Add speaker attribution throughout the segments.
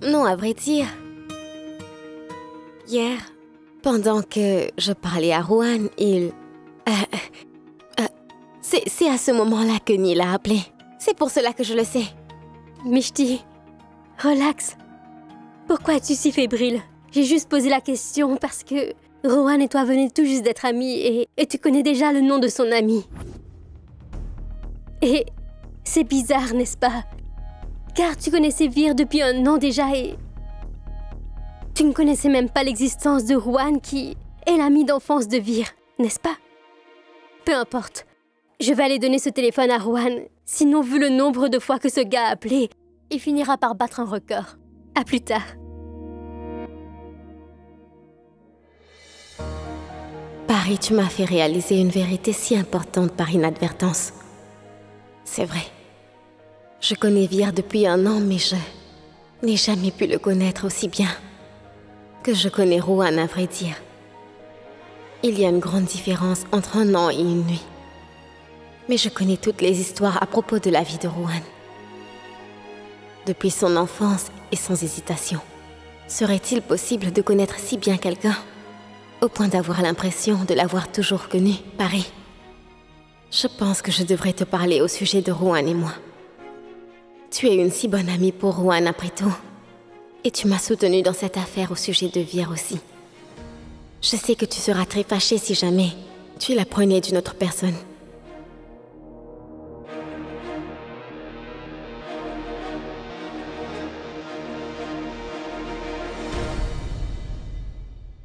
Speaker 1: Non, à vrai dire. Hier, pendant que je parlais à Rohan, c'est à ce moment-là que Neil a appelé. C'est pour cela que je le sais.
Speaker 2: Mishti, relax. Pourquoi es-tu si fébrile? J'ai juste posé la question parce que Rohan et toi venez tout juste d'être amis et tu connais déjà le nom de son ami. Et c'est bizarre, n'est-ce pas? Car tu connaissais Vir depuis un an déjà et tu ne connaissais même pas l'existence de Rohan qui est l'ami d'enfance de Vir, n'est-ce pas? Peu importe. Je vais aller donner ce téléphone à Rohan. Sinon, vu le nombre de fois que ce gars a appelé, il finira par battre un record. À plus tard.
Speaker 1: Paris, tu m'as fait réaliser une vérité si importante par inadvertance. C'est vrai. Je connais Vir depuis un an, mais je n'ai jamais pu le connaître aussi bien que je connais Rohan, à vrai dire. Il y a une grande différence entre un an et une nuit. Mais je connais toutes les histoires à propos de la vie de Rohan. Depuis son enfance et sans hésitation. Serait-il possible de connaître si bien quelqu'un, au point d'avoir l'impression de l'avoir toujours connu, Paris? Je pense que je devrais te parler au sujet de Rohan et moi. Tu es une si bonne amie pour Rohan après tout. Et tu m'as soutenue dans cette affaire au sujet de Vir aussi. Je sais que tu seras très fâchée si jamais tu l'apprenais d'une autre personne.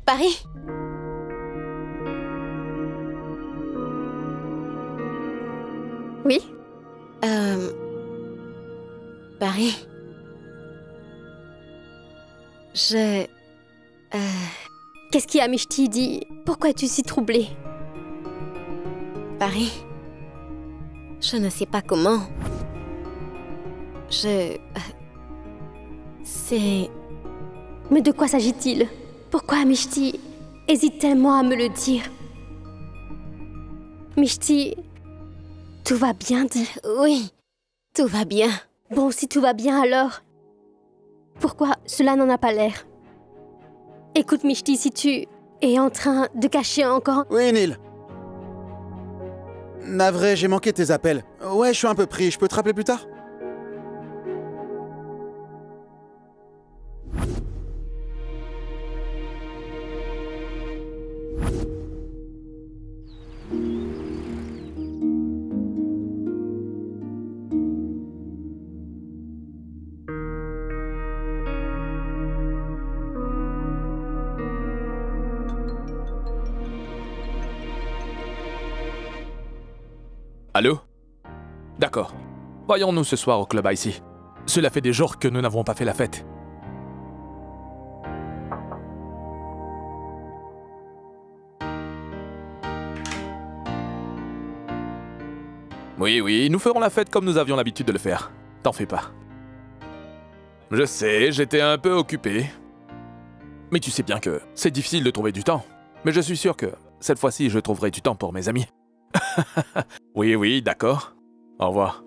Speaker 1: Paris?
Speaker 2: Oui?
Speaker 1: Paris?
Speaker 2: Qu'est-ce qui a Mishti dit? Pourquoi es-tu si troublée?
Speaker 1: Paris? Je ne sais pas comment. C'est...
Speaker 2: Mais de quoi s'agit-il? Pourquoi Mishti hésite tellement à me le dire? Mishti, tout va bien, dis?
Speaker 1: Oui, tout va bien.
Speaker 2: Bon, si tout va bien alors, pourquoi cela n'en a pas l'air? Écoute Mishti, si tu es en train de cacher encore...
Speaker 3: Oui, Neil. Navré, j'ai manqué tes appels. Ouais, je suis un peu pris, je peux te rappeler plus tard?
Speaker 4: Allô? D'accord. Voyons-nous ce soir au club ici. Cela fait des jours que nous n'avons pas fait la fête. Oui, nous ferons la fête comme nous avions l'habitude de le faire. T'en fais pas. Je sais, j'étais un peu occupé. Mais tu sais bien que c'est difficile de trouver du temps. Mais je suis sûr que cette fois-ci, je trouverai du temps pour mes amis. Oui, d'accord. Au revoir.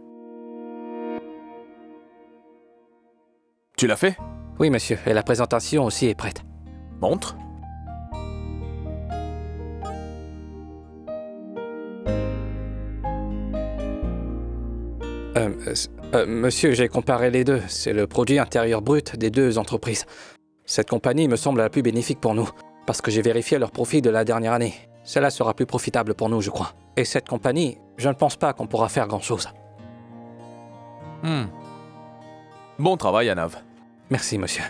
Speaker 4: Tu l'as fait?
Speaker 5: Oui, monsieur, et la présentation aussi est prête.
Speaker 4: Montre.
Speaker 5: Monsieur, j'ai comparé les deux. C'est le produit intérieur brut des deux entreprises. Cette compagnie me semble la plus bénéfique pour nous, parce que j'ai vérifié leurs profits de la dernière année. Cela sera plus profitable pour nous, je crois. Et cette compagnie, je ne pense pas qu'on pourra faire grand-chose.
Speaker 4: Bon travail, Anav.
Speaker 5: Merci, monsieur.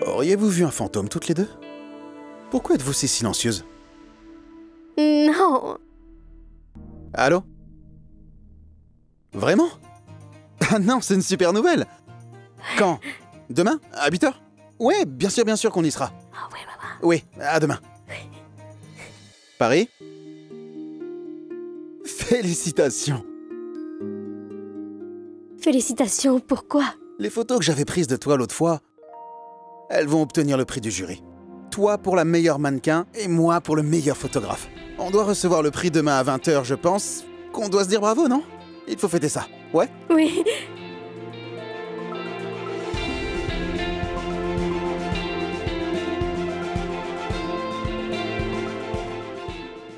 Speaker 3: Auriez-vous vu un fantôme toutes les deux? Pourquoi êtes-vous si silencieuse?
Speaker 2: Non.
Speaker 3: Allô? Vraiment? Ah non, c'est une super nouvelle! Quand? Demain? À 8h? Ouais, bien sûr qu'on y sera.
Speaker 2: Ah oui, maman.
Speaker 3: Oui, à demain. Paris? Félicitations!
Speaker 2: Félicitations, pourquoi?
Speaker 3: Les photos que j'avais prises de toi l'autre fois, elles vont obtenir le prix du jury. toi pour la meilleure mannequin et moi pour le meilleur photographe. On doit recevoir le prix demain à 20 h, je pense qu'on doit se dire bravo, non? Il faut fêter ça, ouais?
Speaker 2: Oui.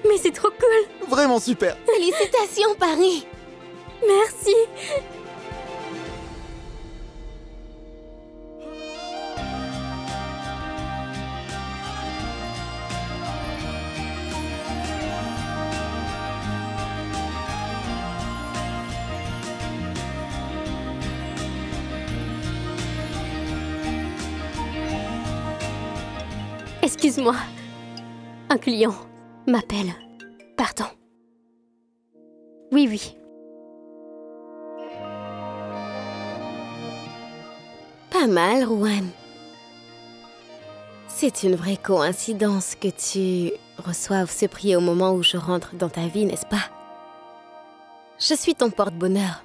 Speaker 2: Mais c'est trop cool.
Speaker 3: Vraiment super.
Speaker 1: Félicitations, Paris.
Speaker 2: Merci. Excuse-moi. Un client m'appelle. Pardon. Oui, oui.
Speaker 1: Pas mal, Rowan. C'est une vraie coïncidence que tu reçoives ce prix au moment où je rentre dans ta vie, n'est-ce pas? Je suis ton porte-bonheur,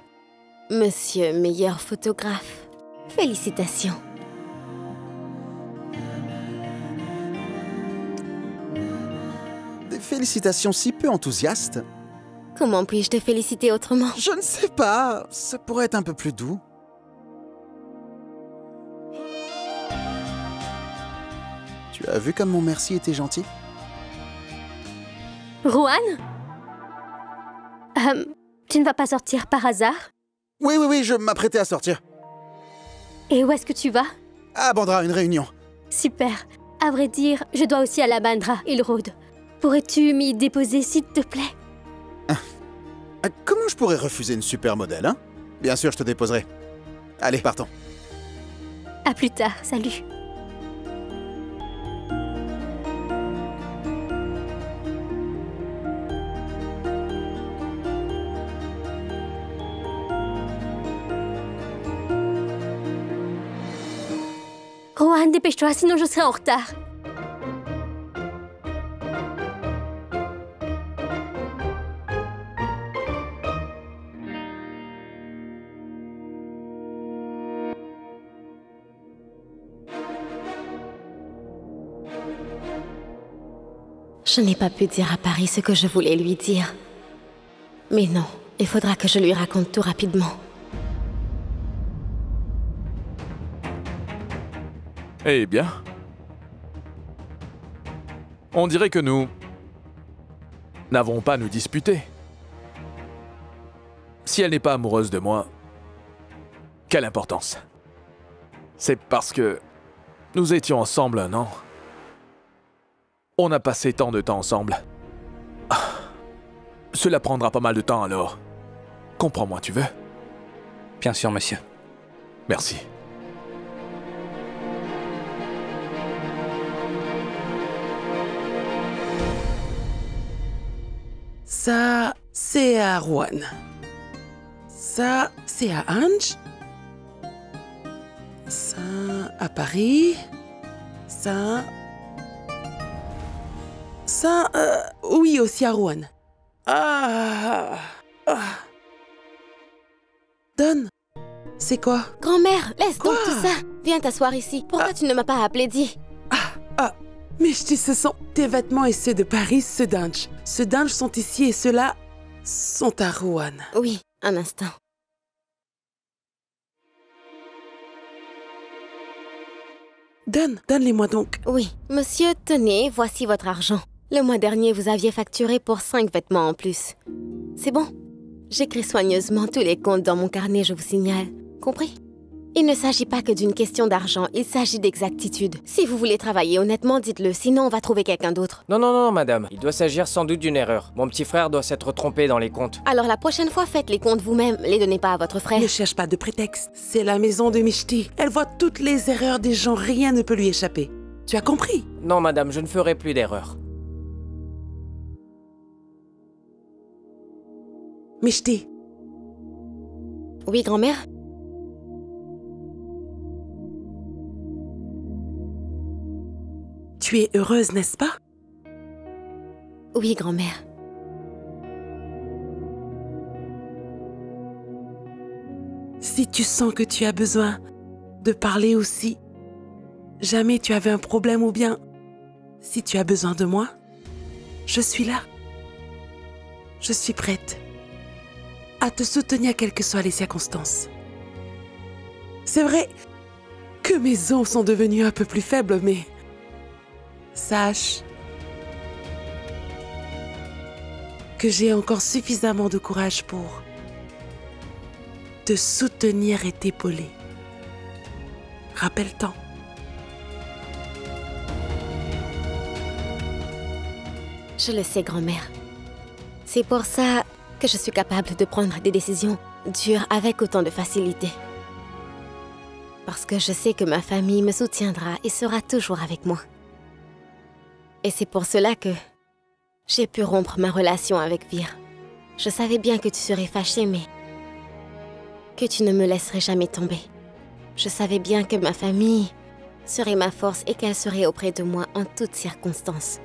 Speaker 1: monsieur meilleur photographe. Félicitations.
Speaker 3: Des félicitations si peu enthousiastes.
Speaker 1: Comment puis-je te féliciter autrement?
Speaker 3: Je ne sais pas, ça pourrait être un peu plus doux. Tu as vu comme mon merci était gentil?
Speaker 2: Rowan? Tu ne vas pas sortir par hasard?
Speaker 3: Oui, je m'apprêtais à sortir.
Speaker 2: Et où est-ce que tu vas?
Speaker 3: À Bandra, une réunion.
Speaker 2: Super. À vrai dire, je dois aussi aller à Bandra, Hill Road. Pourrais-tu m'y déposer, s'il te plaît?
Speaker 3: Comment je pourrais refuser une super modèle, hein? Bien sûr, je te déposerai. Allez, partons.
Speaker 2: À plus tard, salut. Rowan, dépêche-toi, sinon je serai en retard.
Speaker 1: Je n'ai pas pu dire à Paris ce que je voulais lui dire. Mais non, il faudra que je lui raconte tout rapidement.
Speaker 4: Eh bien, on dirait que nous n'avons pas à nous disputer. Si elle n'est pas amoureuse de moi, quelle importance? C'est parce que nous étions ensemble un an. On a passé tant de temps ensemble. Ah, cela prendra pas mal de temps alors. Comprends-moi, tu veux?
Speaker 5: Bien sûr, monsieur.
Speaker 4: Merci.
Speaker 6: Ça, c'est à Rouen. Ça, c'est à Ange. Ça, à Paris. Ça... Ça, oui, aussi à Rouen. Don, c'est quoi?
Speaker 1: Grand-mère, laisse donc
Speaker 6: Quoi?
Speaker 1: tout ça. Viens t'asseoir ici. Pourquoi tu ne m'as pas appelé, dis?
Speaker 6: Mais je dis, ce sont tes vêtements et ceux de Paris, ceux d'Ange. Ceux d'Ange sont ici et ceux-là sont à Rouen.
Speaker 1: Oui, un instant.
Speaker 6: Donne-les-moi donc.
Speaker 1: Oui, monsieur, tenez, voici votre argent. Le mois dernier, vous aviez facturé pour 5 vêtements en plus. C'est bon. J'écris soigneusement tous les comptes dans mon carnet, je vous signale. Compris? Il ne s'agit pas que d'une question d'argent, il s'agit d'exactitude. Si vous voulez travailler honnêtement, dites-le, sinon on va trouver quelqu'un d'autre.
Speaker 7: Non, madame. Il doit s'agir sans doute d'une erreur. Mon petit frère doit s'être trompé dans les comptes.
Speaker 1: Alors la prochaine fois, faites les comptes vous-même, les donnez pas à votre frère.
Speaker 6: Ne cherche pas de prétexte. C'est la maison de Mishti. Elle voit toutes les erreurs des gens, rien ne peut lui échapper. Tu as compris?
Speaker 7: Non, madame, je ne ferai plus d'erreur.
Speaker 6: Mishti,
Speaker 1: Oui, grand-mère?
Speaker 6: tu es heureuse, n'est-ce pas?
Speaker 1: Oui, grand-mère.
Speaker 6: Si tu sens que tu as besoin de parler aussi, jamais tu avais un problème ou bien Si tu as besoin de moi, je suis là. Je suis prête à te soutenir quelles que soient les circonstances. C'est vrai que mes os sont devenus un peu plus faibles, mais sache que j'ai encore suffisamment de courage pour te soutenir et t'épauler. Rappelle-t'en.
Speaker 1: Je le sais, grand-mère. C'est pour ça que je suis capable de prendre des décisions dures avec autant de facilité. Parce que je sais que ma famille me soutiendra et sera toujours avec moi. Et c'est pour cela que j'ai pu rompre ma relation avec Vir. Je savais bien que tu serais fâchée, mais que tu ne me laisserais jamais tomber. Je savais bien que ma famille serait ma force et qu'elle serait auprès de moi en toutes circonstances.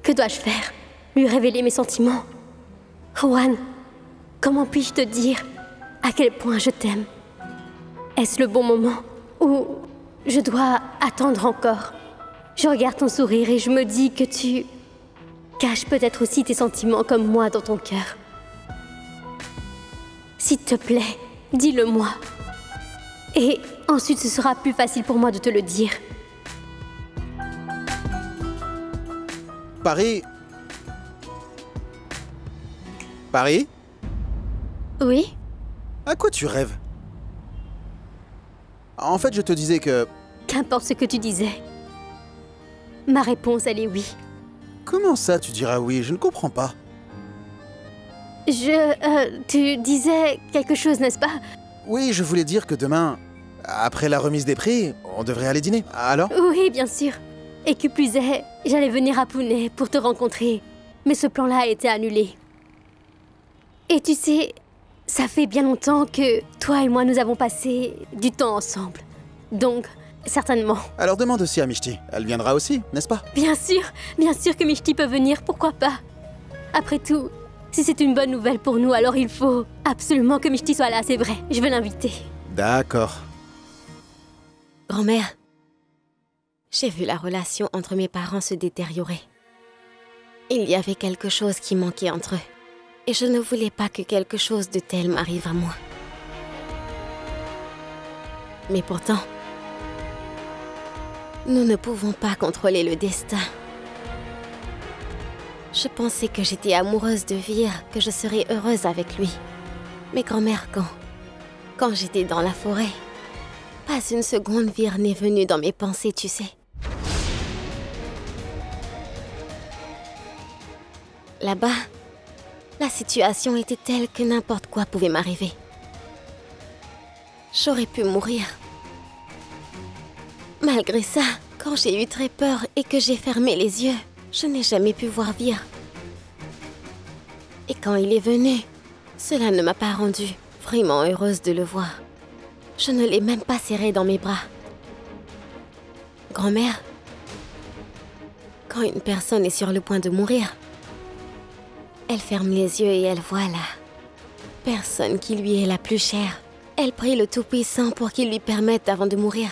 Speaker 2: Que dois-je faire? Lui révéler mes sentiments? Juan, comment puis-je te dire à quel point je t'aime? Est-ce le bon moment ou je dois attendre encore? Je regarde ton sourire et je me dis que tu caches peut-être aussi tes sentiments comme moi dans ton cœur. S'il te plaît, dis-le-moi. Et ensuite ce sera plus facile pour moi de te le dire.
Speaker 3: Paris? Paris?
Speaker 2: Oui?
Speaker 3: À quoi tu rêves? En fait, je te disais que...
Speaker 2: Qu'importe ce que tu disais. Ma réponse, elle est oui.
Speaker 3: Comment ça, tu diras oui? Je ne comprends pas.
Speaker 2: Tu disais quelque chose, n'est-ce pas?
Speaker 3: Oui, je voulais dire que demain, après la remise des prix, on devrait aller dîner. Alors?
Speaker 2: Oui, bien sûr. Et qui plus est, j'allais venir à Pune pour te rencontrer. Mais ce plan-là a été annulé. Et tu sais, ça fait bien longtemps que toi et moi, nous avons passé du temps ensemble. Donc, certainement.
Speaker 3: Alors demande aussi à Mishti. Elle viendra aussi, n'est-ce pas?
Speaker 2: Bien sûr que Mishti peut venir, pourquoi pas? Après tout, si c'est une bonne nouvelle pour nous, alors il faut absolument que Mishti soit là, c'est vrai. Je vais l'inviter.
Speaker 3: D'accord.
Speaker 1: Grand-mère, j'ai vu la relation entre mes parents se détériorer. Il y avait quelque chose qui manquait entre eux. Et je ne voulais pas que quelque chose de tel m'arrive à moi. Mais pourtant, nous ne pouvons pas contrôler le destin. Je pensais que j'étais amoureuse de Vir, que je serais heureuse avec lui. Mais grand-mère, quand j'étais dans la forêt, pas une seconde Vir n'est venue dans mes pensées, tu sais. Là-bas, la situation était telle que n'importe quoi pouvait m'arriver. J'aurais pu mourir. Malgré ça, quand j'ai eu très peur et que j'ai fermé les yeux, je n'ai jamais pu voir Vir. Et quand il est venu, cela ne m'a pas rendue vraiment heureuse de le voir. Je ne l'ai même pas serré dans mes bras. Grand-mère, quand une personne est sur le point de mourir, elle ferme les yeux et elle voit la personne qui lui est la plus chère. Elle prie le Tout-Puissant pour qu'il lui permette, avant de mourir,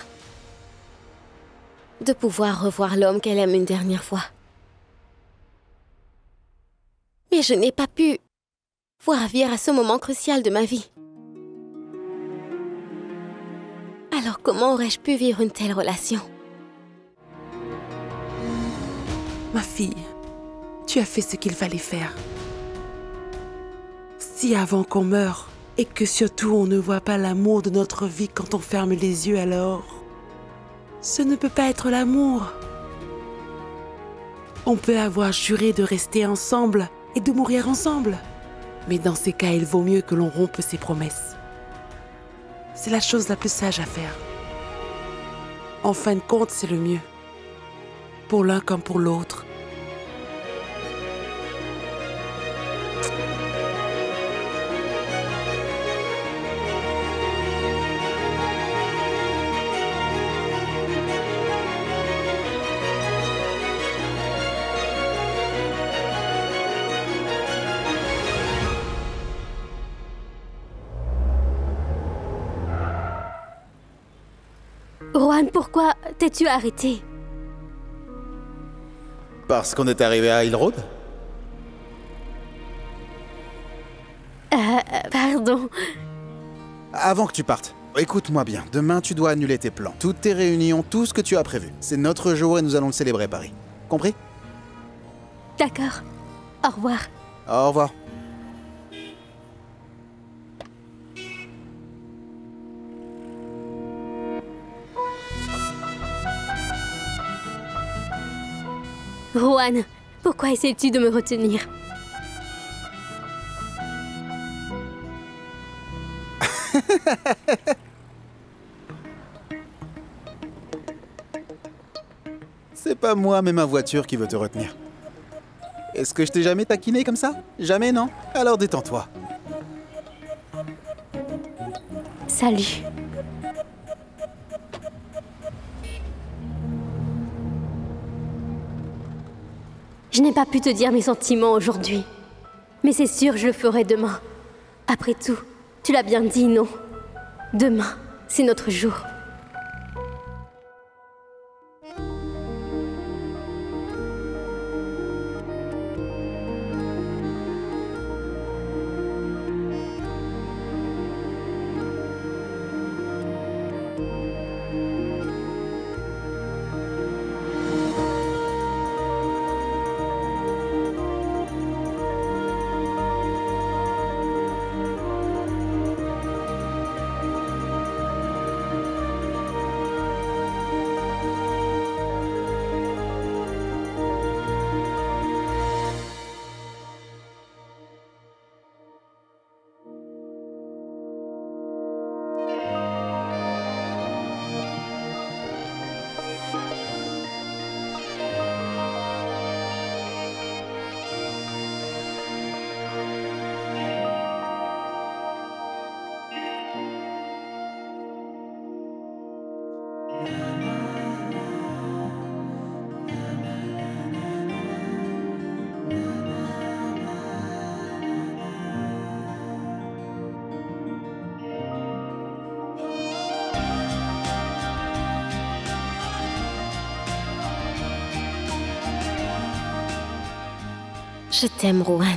Speaker 1: de pouvoir revoir l'homme qu'elle aime une dernière fois. Mais je n'ai pas pu voir Vir à ce moment crucial de ma vie. Alors comment aurais-je pu vivre une telle relation?
Speaker 6: Ma fille, tu as fait ce qu'il fallait faire. Si avant qu'on meure, et que surtout on ne voit pas l'amour de notre vie quand on ferme les yeux, alors ce ne peut pas être l'amour. On peut avoir juré de rester ensemble et de mourir ensemble. Mais dans ces cas, il vaut mieux que l'on rompe ses promesses. C'est la chose la plus sage à faire. En fin de compte, c'est le mieux. Pour l'un comme pour l'autre.
Speaker 2: Rowan, pourquoi t'es-tu arrêté?
Speaker 3: Parce qu'on est arrivé à Hill Road?
Speaker 2: Pardon.
Speaker 3: Avant que tu partes, écoute-moi bien. Demain, tu dois annuler tes plans. Toutes tes réunions, tout ce que tu as prévu. C'est notre jour et nous allons le célébrer, Paris. Compris?
Speaker 2: D'accord. Au revoir.
Speaker 3: Au revoir.
Speaker 2: Rowan, pourquoi essaies-tu de me retenir?
Speaker 3: C'est pas moi, mais ma voiture qui veut te retenir. Est-ce que je t'ai jamais taquiné comme ça? Jamais, non? Alors détends-toi.
Speaker 2: Salut. Je n'ai pas pu te dire mes sentiments aujourd'hui. Mais c'est sûr, je le ferai demain. Après tout, tu l'as bien dit, non? Demain, c'est notre jour.
Speaker 1: Je t'aime, Rowan.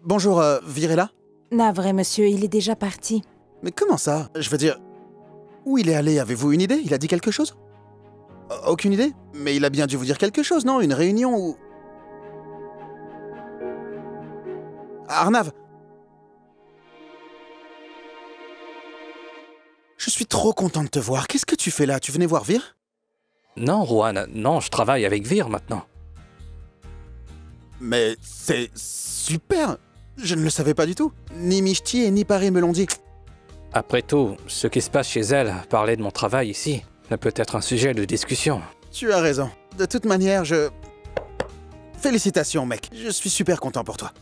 Speaker 3: Bonjour, Virella?
Speaker 8: Navré, monsieur, il est déjà parti.
Speaker 3: Mais comment ça? Je veux dire... Où il est allé? Avez-vous une idée? Il a dit quelque chose? Aucune idée? Mais il a bien dû vous dire quelque chose, non? Une réunion ou... Arnav! Je suis trop content de te voir. Qu'est-ce que tu fais là? Tu venais voir Vir?
Speaker 5: Non, Rowan, non, je travaille avec Vir maintenant.
Speaker 3: Mais c'est super! Je ne le savais pas du tout. Ni Mishti et ni Paris me l'ont dit.
Speaker 5: Après tout, ce qui se passe chez elle, parler de mon travail ici, ne peut être un sujet de discussion.
Speaker 3: Tu as raison. De toute manière, Félicitations, mec. Je suis super content pour toi.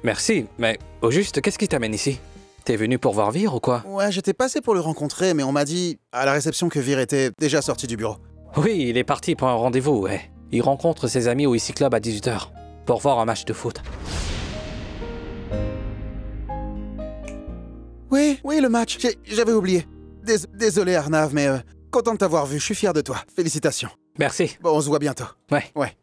Speaker 5: Merci, mais au juste, qu'est-ce qui t'amène ici? T'es venu pour voir Vir ou quoi?
Speaker 3: Ouais, j'étais passé pour le rencontrer, mais on m'a dit à la réception que Vir était déjà sorti du bureau.
Speaker 5: Oui, il est parti pour un rendez-vous, ouais. Il rencontre ses amis au Easy Club à 18h, pour voir un match de foot.
Speaker 3: Oui, le match. J'avais oublié. Désolé, Arnav, mais content de t'avoir vu. Je suis fier de toi. Félicitations.
Speaker 5: Merci.
Speaker 3: Bon, on se voit bientôt.
Speaker 5: Ouais.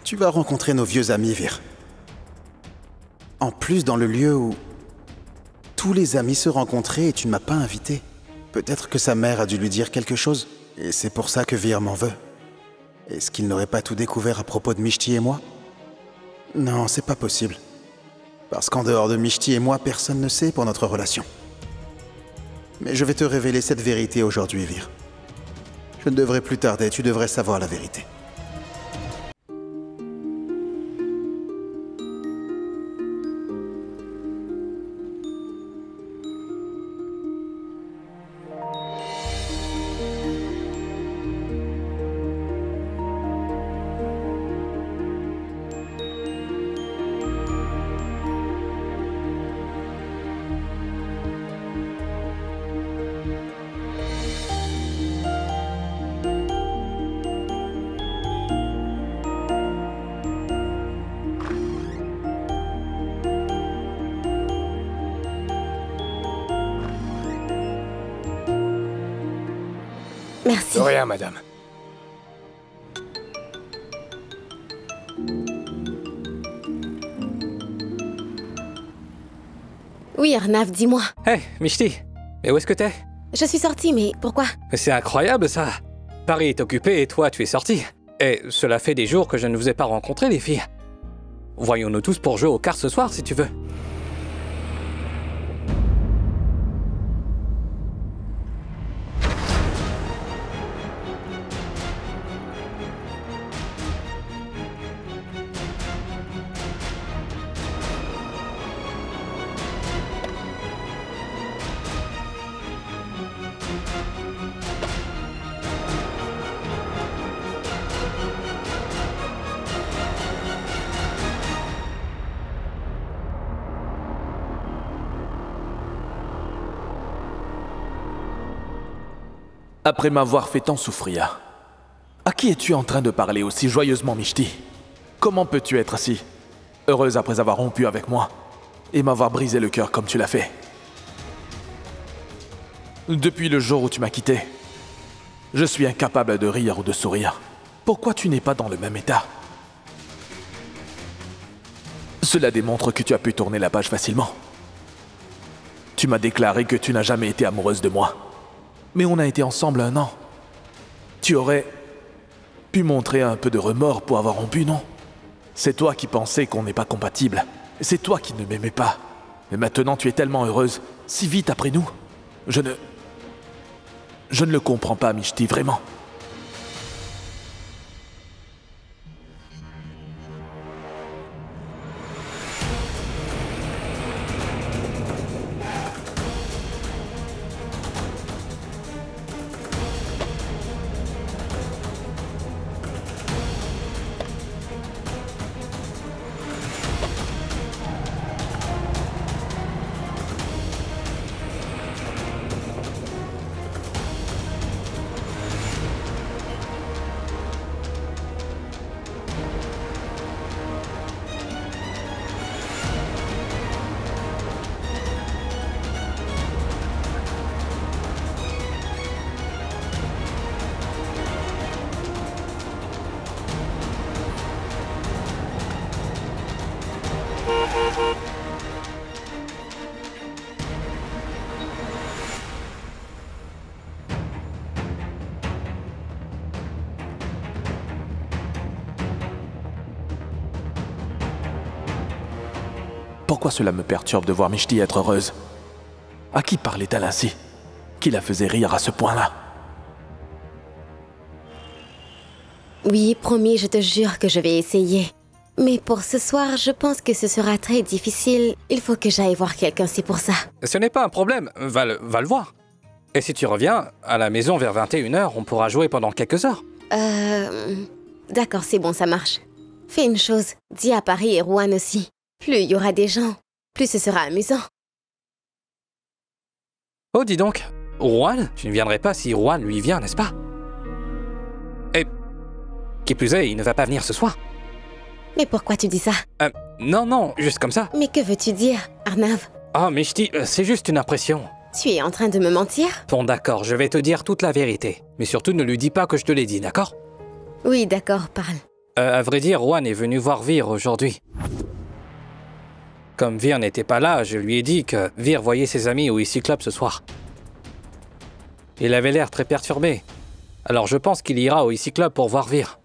Speaker 3: Tu vas rencontrer nos vieux amis, Vir. En plus, dans le lieu où tous les amis se rencontraient et tu ne m'as pas invité. Peut-être que sa mère a dû lui dire quelque chose. Et c'est pour ça que Vir m'en veut. Est-ce qu'il n'aurait pas tout découvert à propos de Mishti et moi? Non, c'est pas possible. Parce qu'en dehors de Mishti et moi, personne ne sait pour notre relation. Mais je vais te révéler cette vérité aujourd'hui, Vir. Je ne devrais plus tarder, tu devrais savoir la vérité.
Speaker 7: rien, madame.
Speaker 1: Oui, Arnav, dis-moi.
Speaker 5: Hé, Mishti, mais où est-ce que t'es?
Speaker 1: Je suis sortie, mais pourquoi?
Speaker 5: Mais c'est incroyable ça. Paris est occupé et toi tu es sortie. Et cela fait des jours que je ne vous ai pas rencontrés, les filles. Voyons-nous tous pour jouer aux cartes ce soir, si tu veux.
Speaker 4: Après m'avoir fait tant souffrir, à qui es-tu en train de parler aussi joyeusement, Mishti? Comment peux-tu être si heureuse après avoir rompu avec moi et m'avoir brisé le cœur comme tu l'as fait? Depuis le jour où tu m'as quitté, je suis incapable de rire ou de sourire. Pourquoi tu n'es pas dans le même état? Cela démontre que tu as pu tourner la page facilement. Tu m'as déclaré que tu n'as jamais été amoureuse de moi. Mais on a été ensemble 1 an. Tu aurais pu montrer un peu de remords pour avoir rompu, non? C'est toi qui pensais qu'on n'est pas compatibles. C'est toi qui ne m'aimais pas. Mais maintenant tu es tellement heureuse, si vite après nous. Je ne le comprends pas, Mishti, vraiment. Pourquoi cela me perturbe de voir Mishti être heureuse? À qui parlait-elle ainsi? Qui la faisait rire à ce point-là?
Speaker 1: Oui, promis, je te jure que je vais essayer. Mais pour ce soir, je pense que ce sera très difficile. Il faut que j'aille voir quelqu'un, c'est pour ça.
Speaker 5: Ce n'est pas un problème, va le voir. Et si tu reviens, à la maison vers 21h, on pourra jouer pendant quelques heures.
Speaker 1: D'accord, c'est bon, ça marche. Fais une chose, dis à Paris et Rouen aussi. Plus il y aura des gens, plus ce sera amusant.
Speaker 5: Oh, dis donc, Rouen, tu ne viendrais pas si Rouen lui vient, n'est-ce pas? Et qui plus est, il ne va pas venir ce soir.
Speaker 1: Mais pourquoi tu dis ça?
Speaker 5: Non, juste comme ça.
Speaker 1: Mais que veux-tu dire, Arnav?
Speaker 5: Oh, Mishti, c'est juste une impression.
Speaker 1: Tu es en train de me mentir?
Speaker 5: Bon, d'accord, je vais te dire toute la vérité. Mais surtout, ne lui dis pas que je te l'ai dit, d'accord?
Speaker 1: Oui, d'accord, parle.
Speaker 5: À vrai dire, Rouen est venu voir Vir aujourd'hui. Comme Vir n'était pas là, je lui ai dit que Vir voyait ses amis au Icy Club ce soir. Il avait l'air très perturbé. Alors je pense qu'il ira au Icy Club pour voir Vir.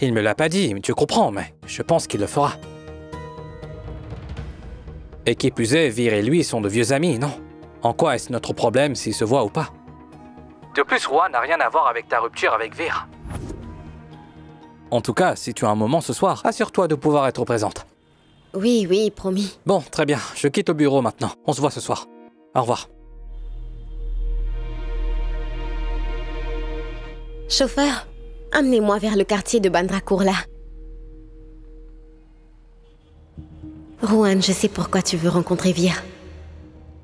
Speaker 5: Il me l'a pas dit, tu comprends, mais je pense qu'il le fera. Et qui plus est, Vir et lui sont de vieux amis, non? En quoi est-ce notre problème s'ils se voient ou pas? De plus, Rouen n'a rien à voir avec ta rupture avec Vir. En tout cas, si tu as un moment ce soir, assure-toi de pouvoir être présente.
Speaker 1: Oui, promis.
Speaker 5: Bon, très bien, je quitte le bureau maintenant. On se voit ce soir. Au revoir.
Speaker 1: Chauffeur, amenez-moi vers le quartier de Bandra Kurla. Rouen, je sais pourquoi tu veux rencontrer Vir.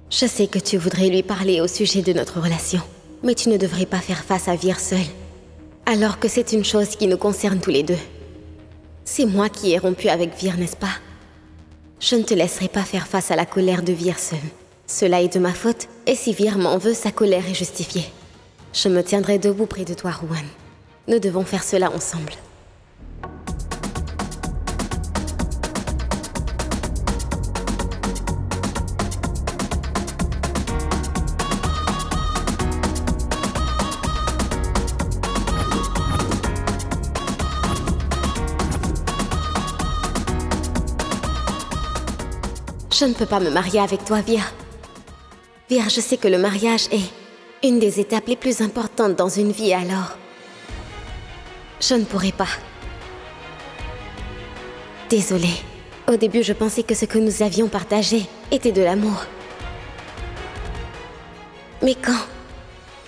Speaker 1: Je sais que tu voudrais lui parler au sujet de notre relation. Mais tu ne devrais pas faire face à Vir seul. Alors que c'est une chose qui nous concerne tous les deux. C'est moi qui ai rompu avec Vir, n'est-ce pas? Je ne te laisserai pas faire face à la colère de Vir seul. Cela est de ma faute, et si Vir m'en veut, sa colère est justifiée. Je me tiendrai debout près de toi, Rowan. Nous devons faire cela ensemble. Je ne peux pas me marier avec toi, Vir. Vir, je sais que le mariage est une des étapes les plus importantes dans une vie, alors... je ne pourrai pas. Désolée. Au début, je pensais que ce que nous avions partagé était de l'amour. Mais quand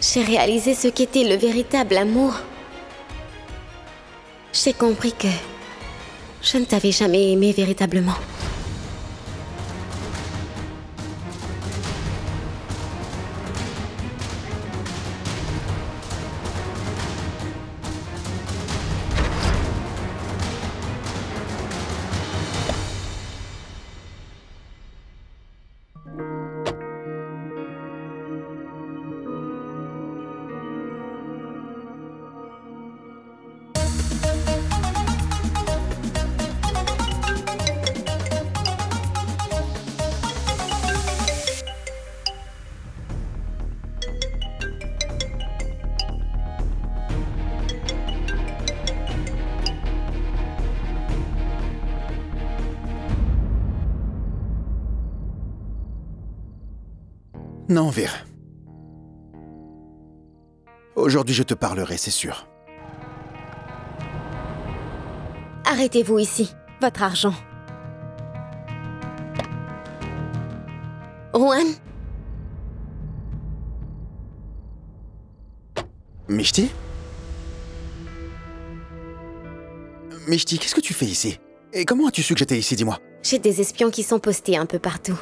Speaker 1: j'ai réalisé ce qu'était le véritable amour, j'ai compris que je ne t'avais jamais aimé véritablement.
Speaker 3: Non, Vir. Aujourd'hui, je te parlerai, c'est sûr.
Speaker 1: Arrêtez-vous ici. Votre argent. Rowan?
Speaker 3: Mishti? Mishti, qu'est-ce que tu fais ici? Et comment as-tu su que j'étais ici, dis-moi?
Speaker 1: J'ai des espions qui sont postés un peu partout.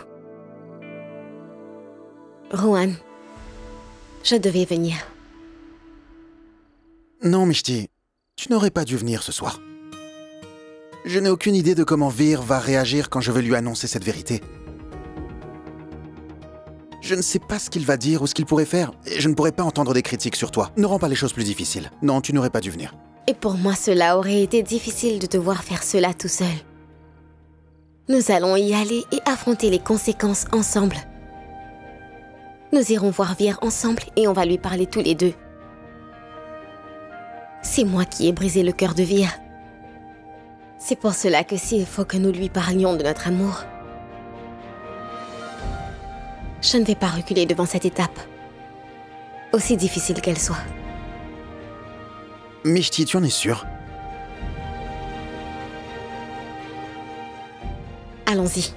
Speaker 1: Rowan, je devais venir.
Speaker 3: Non, Mishti, tu n'aurais pas dû venir ce soir. Je n'ai aucune idée de comment Vir va réagir quand je vais lui annoncer cette vérité. Je ne sais pas ce qu'il va dire ou ce qu'il pourrait faire, et je ne pourrais pas entendre des critiques sur toi. Ne rends pas les choses plus difficiles. Non, tu n'aurais pas dû venir.
Speaker 1: Et pour moi, cela aurait été difficile de devoir faire cela tout seul. Nous allons y aller et affronter les conséquences ensemble. Nous irons voir Vir ensemble et on va lui parler tous les deux. C'est moi qui ai brisé le cœur de Vir. C'est pour cela que s'il faut que nous lui parlions de notre amour, je ne vais pas reculer devant cette étape, aussi difficile qu'elle soit.
Speaker 3: Mishti, tu en es sûr?
Speaker 1: Allons-y.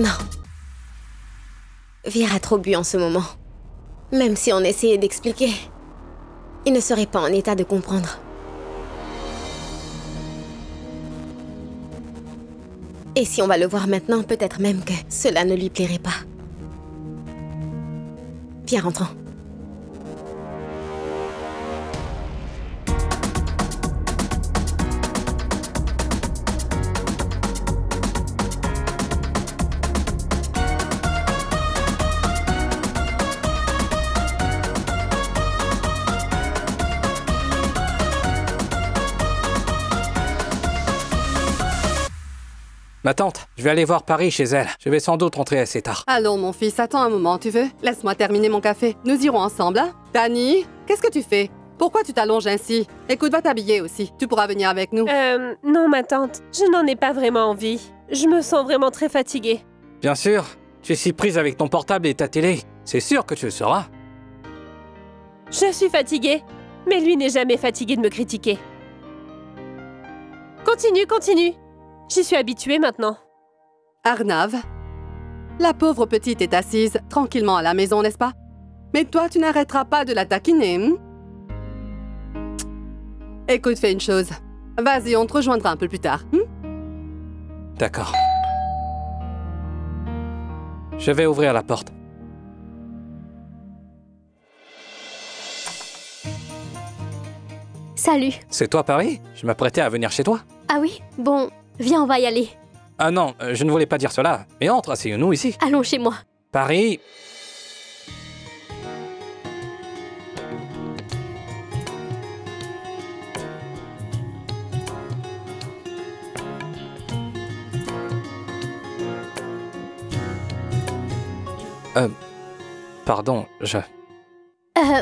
Speaker 1: Non. Vir a trop bu en ce moment. Même si on essayait d'expliquer, il ne serait pas en état de comprendre. Et si on va le voir maintenant, peut-être même que cela ne lui plairait pas. Viens, rentrons.
Speaker 5: Ma tante, je vais aller voir Paris chez elle. Je vais sans doute rentrer assez tard.
Speaker 9: Allons, mon fils, attends un moment, tu veux? Laisse-moi terminer mon café. Nous irons ensemble, hein? Dani, qu'est-ce que tu fais? Pourquoi tu t'allonges ainsi? Écoute, va t'habiller aussi. Tu pourras venir avec nous.
Speaker 10: Non, ma tante. Je n'en ai pas vraiment envie. Je me sens vraiment très fatiguée.
Speaker 5: Bien sûr. Tu es si prise avec ton portable et ta télé. C'est sûr que tu le seras.
Speaker 10: Je suis fatiguée. Mais lui n'est jamais fatigué de me critiquer. Continue, continue. J'y suis habituée maintenant.
Speaker 9: Arnav, la pauvre petite est assise tranquillement à la maison, n'est-ce pas? Mais toi, tu n'arrêteras pas de la taquiner, hein? Écoute, fais une chose. Vas-y, on te rejoindra un peu plus tard.
Speaker 5: D'accord. Je vais ouvrir la porte.
Speaker 2: Salut.
Speaker 5: C'est toi, Paris? Je m'apprêtais à venir chez toi.
Speaker 2: Ah oui? Bon, viens, on va y aller.
Speaker 5: Ah non, je ne voulais pas dire cela. Mais entre, asseyons-nous ici.
Speaker 2: Allons chez moi.
Speaker 5: Paris... Pardon,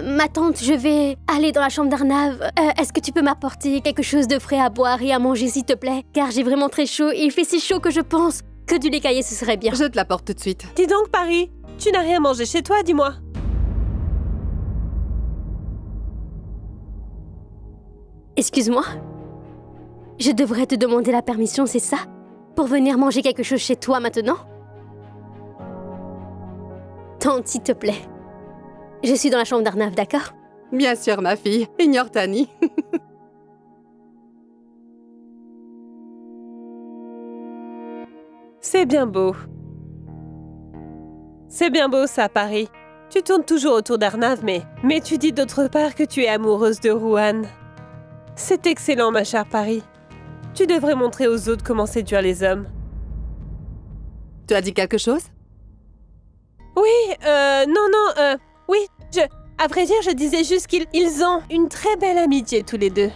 Speaker 2: Ma tante, je vais aller dans la chambre d'Arnav. Est-ce que tu peux m'apporter quelque chose de frais à boire et à manger, s'il te plaît? Car j'ai vraiment très chaud et il fait si chaud que je pense que du lait caillé, ce serait bien.
Speaker 9: Je te l'apporte tout de suite.
Speaker 10: Dis donc, Paris, tu n'as rien mangé chez toi, dis-moi.
Speaker 2: Excuse-moi? Je devrais te demander la permission, c'est ça? Pour venir manger quelque chose chez toi maintenant? Tante, s'il te plaît. Je suis dans la chambre d'Arnav, d'accord?
Speaker 9: Bien sûr, ma fille. Ignore Tani.
Speaker 10: C'est bien beau. C'est bien beau, ça, Paris. Tu tournes toujours autour d'Arnav, mais tu dis d'autre part que tu es amoureuse de Ruan. C'est excellent, ma chère Paris. Tu devrais montrer aux autres comment séduire les hommes.
Speaker 9: Tu as dit quelque chose?
Speaker 10: Oui, oui, à vrai dire, je disais juste qu'ils ont une très belle amitié tous les deux.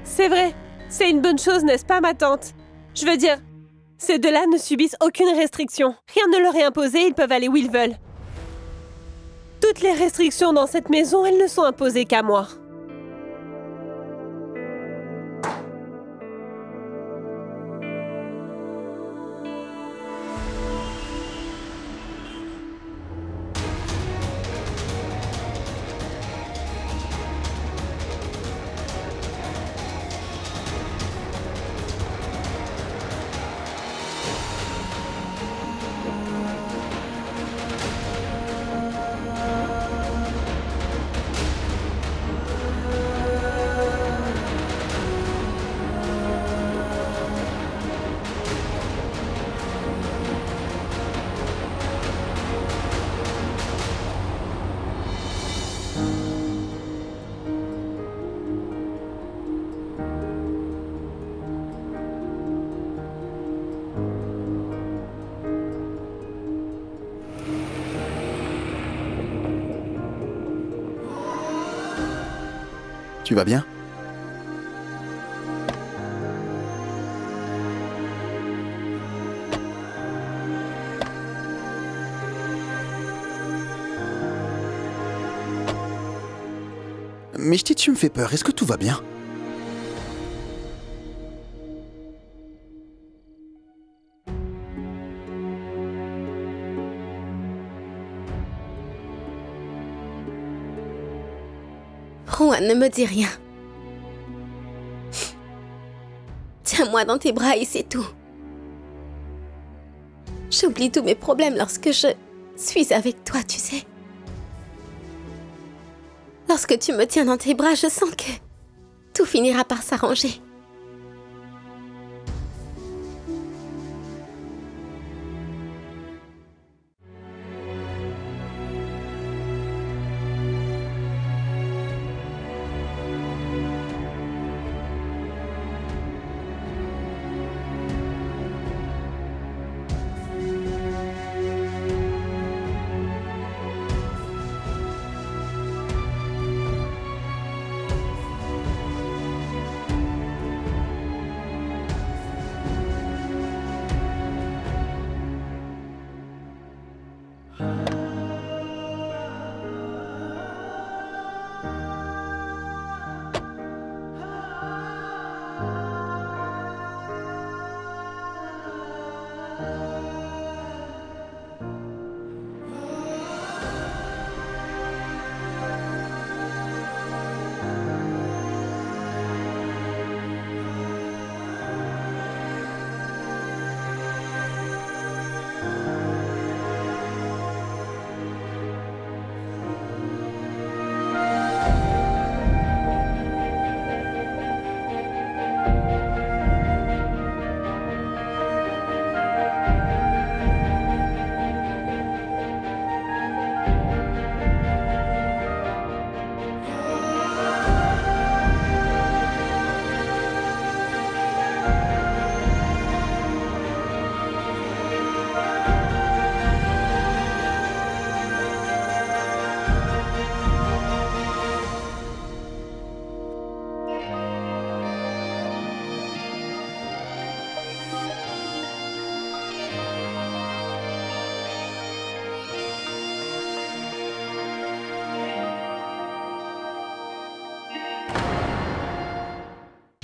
Speaker 10: C'est vrai, c'est une bonne chose, n'est-ce pas, ma tante? Je veux dire, ces deux-là ne subissent aucune restriction. Rien ne leur est imposé, ils peuvent aller où ils veulent. Toutes les restrictions dans cette maison, elles ne sont imposées qu'à moi.
Speaker 3: Tu vas bien? Mishti, tu me fais peur. Est-ce que tout va bien?
Speaker 1: Ruan, ne me dis rien. Tiens-moi dans tes bras et c'est tout. J'oublie tous mes problèmes lorsque je suis avec toi, tu sais. Lorsque tu me tiens dans tes bras, je sens que tout finira par s'arranger.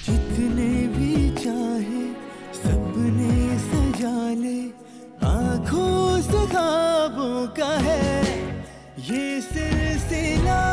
Speaker 11: जितने भी चाहे सपने सजा ले, आँखों से ख्वाबों का है ये सिलसिला।